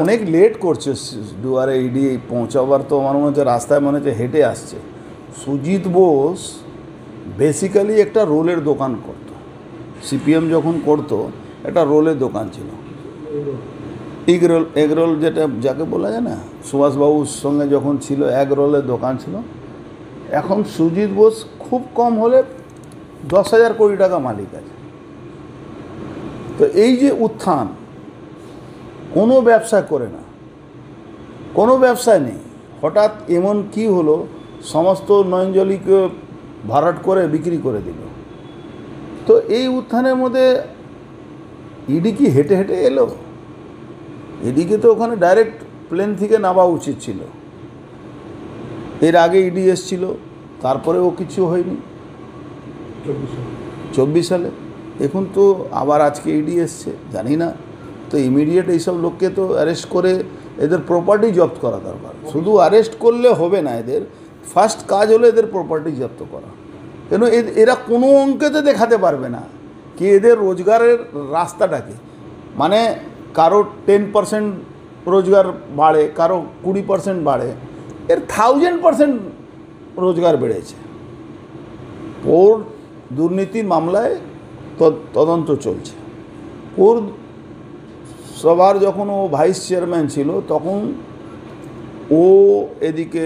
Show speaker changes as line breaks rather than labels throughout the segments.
অনেক লেট করছে দুয়ারে ইডি পৌঁছাবার, তো আমার মনে হচ্ছে রাস্তায় মনে হচ্ছে হেঁটে আসছে। সুজিত বোস বেসিক্যালি একটা রোলের দোকান করতো, সিপিএম যখন করতো একটা রোলের দোকান ছিল, এগ রোল যেটা যাকে বলা যায় না, সুভাষবাবুর সঙ্গে যখন ছিল এগ রোলের দোকান ছিল। এখন সুজিত বোস খুব কম হলে 10,000 কোটি টাকা মালিক আছে। তো এই যে উত্থান, কোনো ব্যবসা করে না, কোনো ব্যবসায় নেই, হঠাৎ এমন কি হলো সমস্ত নয়নজলিকে ভরাট করে বিক্রি করে দিল। তো এই উত্থানের মধ্যে ইডি কি হেঁটে হেঁটে এলো? ইডিকে তো ওখানে ডাইরেক্ট প্লেন থেকে নামা উচিত ছিল। এর আগে ইডি এসছিল, তারপরেও কিছু হয়নি 24 সালে। এখন তো আবার আজকে ইডি এসছে, জানি না। তো ইমিডিয়েট এইসব লোককে তো অ্যারেস্ট করে এদের প্রপার্টি জব্দ করা দরকার। শুধু অ্যারেস্ট করলে হবে না, এদের ফার্স্ট কাজ হলো এদের প্রপার্টি জব্দ করা। কেন এরা কোনো অঙ্কেতে দেখাতে পারবে না কি এদের রোজগারের রাস্তাটাকে, মানে কারো 10% রোজগার বাড়ে, কারো 20% বাড়ে, এর 1000% রোজগার বেড়েছে। ওর দুর্নীতির মামলায় তদন্ত চলছে। ওর সবার যখন ও ভাইস চেয়ারম্যান ছিল তখন ও এদিকে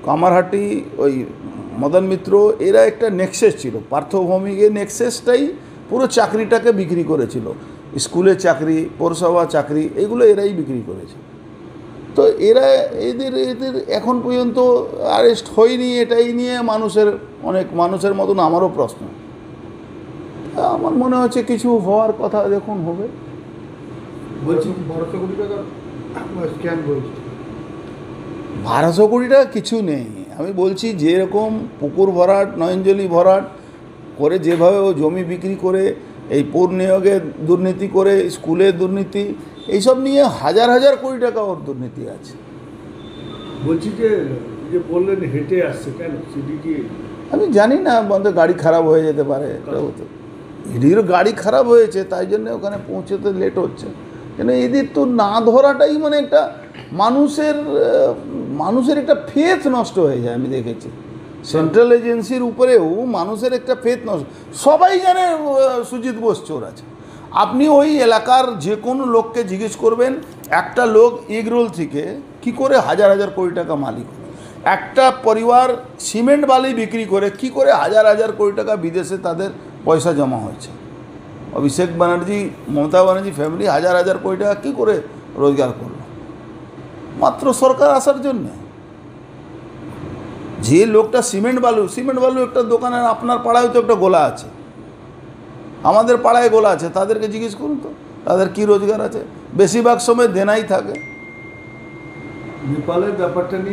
কামারহাটি ওই মদন মিত্র, এরা একটা নেক্সেস ছিল, পার্থভৌমিকের নেক্সেসটাই পুরো চাকরিটাকে বিক্রি করেছিল। স্কুলের চাকরি, পৌরসভা চাকরি, এগুলো এরাই বিক্রি করেছে। তো এরা এদের এখন পর্যন্ত অ্যারেস্ট হয়নি, এটাই নিয়ে অনেক মানুষের মতন আমারও প্রশ্ন। আমার মনে হচ্ছে কিছু হওয়ার কথা দেখুন হবে।
বলছি 1200 কোটি টাকা স্ক্যাম করেছে।
1200 কোটি টাকা কিছু নেই। আমি বলছি যেরকম পুকুর ভরাট, নয়নজলি ভরাট করে, যেভাবে ও জমি বিক্রি করে, এই পৌর নিয়োগে দুর্নীতি করে, স্কুলে দুর্নীতি, এইসব নিয়ে হাজার হাজার কোটি টাকা ওর দুর্নীতি আছে।
বলছি যে বললেন হেঁটে আসছে, কেন সিডিটি?
আমি জানি না, বন্ধ গাড়ি খারাপ হয়ে যেতে পারে। ইডির গাড়ি খারাপ হয়েছে, তাই জন্য ওখানে পৌঁছতে লেট হচ্ছে। কেন এদের তো না ধরাটাই মানে একটা মানুষের একটা ফেথ নষ্ট হয়ে যায়। আমি দেখেছি সেন্ট্রাল এজেন্সির উপরেও মানুষের একটা ফেথ নষ্ট। সবাই জানে সুজিত বোস চোর আছে। আপনি ওই এলাকার যে কোনো লোককে জিজ্ঞেস করবেন, একটা লোক এগরোল থেকে কি করে হাজার হাজার কোটি টাকা মালিক, একটা পরিবার সিমেন্ট বালি বিক্রি করে কি করে হাজার হাজার কোটি টাকা বিদেশে তাদের পয়সা জমা হয়েছে। অভিষেক ব্যানার্জি, মমতা ব্যানার্জি ফ্যামিলি হাজার হাজার কোটি টাকা কী করে রোজগার করলো মাত্র সরকার আসার জন্যে। যে লোকটা সিমেন্ট বালু একটা দোকানের, আপনার পাড়ায় তো একটা গোলা আছে, আমাদের পাড়ায় গোলা আছে, তাদেরকে জিজ্ঞেস করুন তো তাদের কী রোজগার আছে। বেশিরভাগ সময় দেনাই থাকে।
নেপালের ব্যাপারটা নিয়ে